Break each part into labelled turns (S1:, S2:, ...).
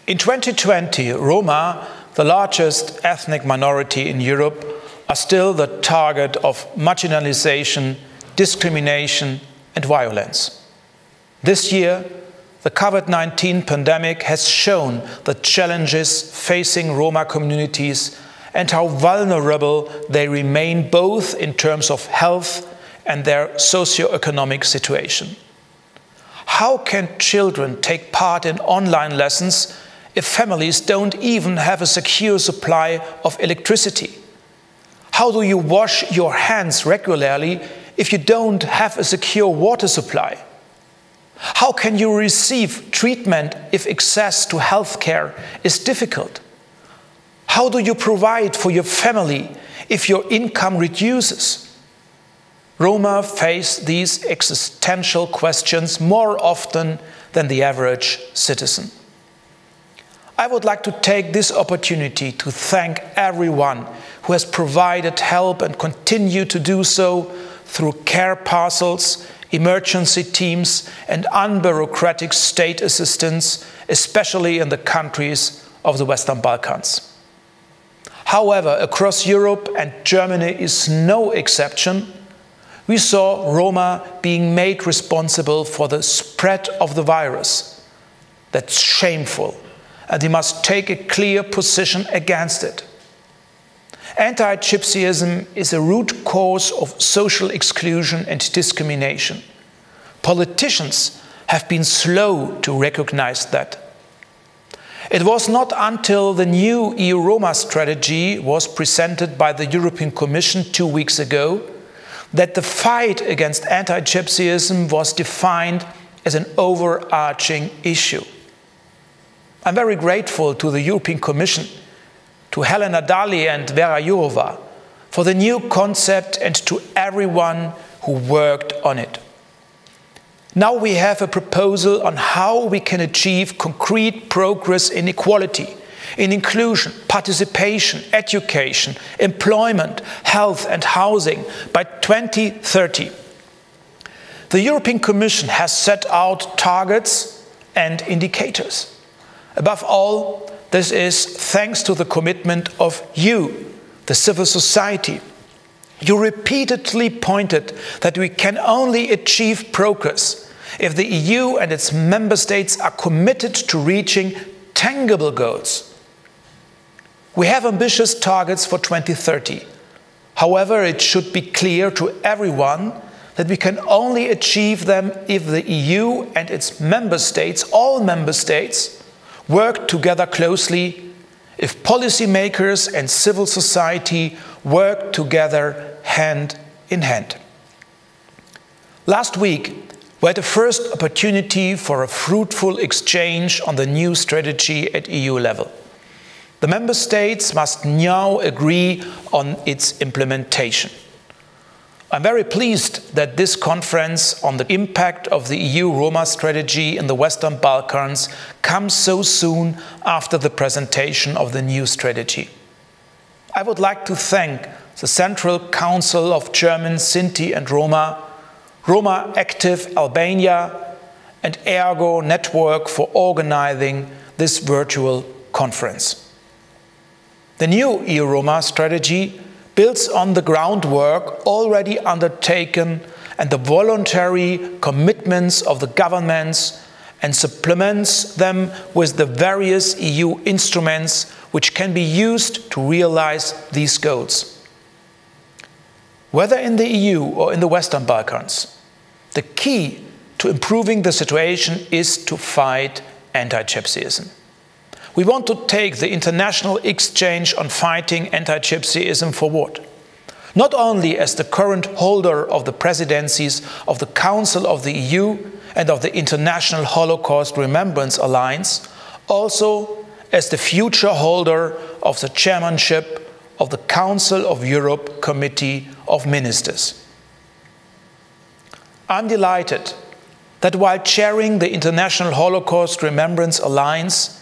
S1: In 2020, Roma, the largest ethnic minority in Europe, are still the target of marginalization, discrimination and violence. This year, the COVID-19 pandemic has shown the challenges facing Roma communities and how vulnerable they remain both in terms of health and their socio-economic situation. How can children take part in online lessons if families don't even have a secure supply of electricity? How do you wash your hands regularly if you don't have a secure water supply? How can you receive treatment if access to healthcare is difficult? How do you provide for your family if your income reduces? Roma face these existential questions more often than the average citizen. I would like to take this opportunity to thank everyone who has provided help and continue to do so through care parcels, emergency teams and unbureaucratic state assistance, especially in the countries of the Western Balkans. However, across Europe, and Germany is no exception, we saw Roma being made responsible for the spread of the virus. That's shameful, and we must take a clear position against it. Antigypsyism is a root cause of social exclusion and discrimination. Politicians have been slow to recognize that. It was not until the new EU Roma Strategy was presented by the European Commission 2 weeks ago that the fight against anti-Gypsyism was defined as an overarching issue. I'm very grateful to the European Commission, to Helena Dalli and Vera Jourova for the new concept and to everyone who worked on it. Now we have a proposal on how we can achieve concrete progress in equality, in inclusion, participation, education, employment, health and housing by 2030. The European Commission has set out targets and indicators. Above all, this is thanks to the commitment of you, the civil society. You repeatedly pointed that we can only achieve progress if the EU and its member states are committed to reaching tangible goals. We have ambitious targets for 2030. However, it should be clear to everyone that we can only achieve them if the EU and its member states, all member states, work together closely, if policymakers and civil society work together hand in hand. Last week, we had the first opportunity for a fruitful exchange on the new strategy at EU level. The member states must now agree on its implementation. I'm very pleased that this conference on the impact of the EU Roma strategy in the Western Balkans comes so soon after the presentation of the new strategy. I would like to thank the Central Council of German Sinti and Roma, Roma Active Albania and ERGO-Netzwerk for organizing this virtual conference. The new EU Roma strategy builds on the groundwork already undertaken and the voluntary commitments of the governments and supplements them with the various EU instruments which can be used to realize these goals. Whether in the EU or in the Western Balkans, the key to improving the situation is to fight anti-Gypsyism. We want to take the international exchange on fighting anti-Gypsyism forward, not only as the current holder of the presidencies of the Council of the EU and of the International Holocaust Remembrance Alliance, also as the future holder of the chairmanship of the Council of Europe Committee of Ministers. I'm delighted that while chairing the International Holocaust Remembrance Alliance,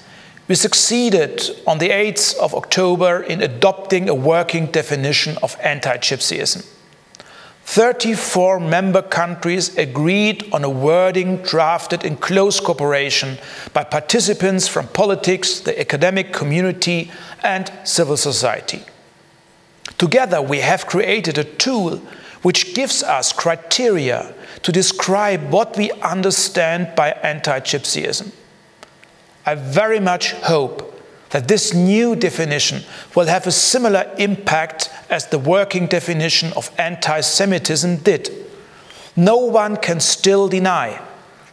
S1: we succeeded on the 8th of October in adopting a working definition of anti-Gypsyism. 34 member countries agreed on a wording drafted in close cooperation by participants from politics, the academic community, and civil society. Together, we have created a tool which gives us criteria to describe what we understand by anti-Gypsyism. I very much hope that this new definition will have a similar impact as the working definition of anti-Semitism did. No one can still deny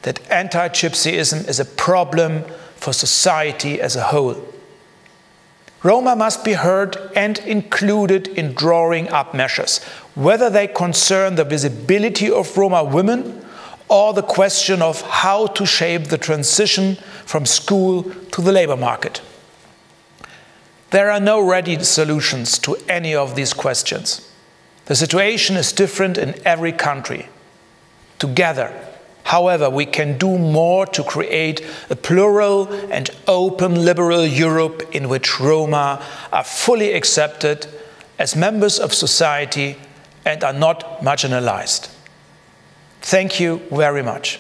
S1: that anti-Gypsyism is a problem for society as a whole. Roma must be heard and included in drawing up measures, whether they concern the visibility of Roma women or the question of how to shape the transition from school to the labor market. There are no ready solutions to any of these questions. The situation is different in every country. Together, however, we can do more to create a plural and open liberal Europe in which Roma are fully accepted as members of society and are not marginalized. Thank you very much.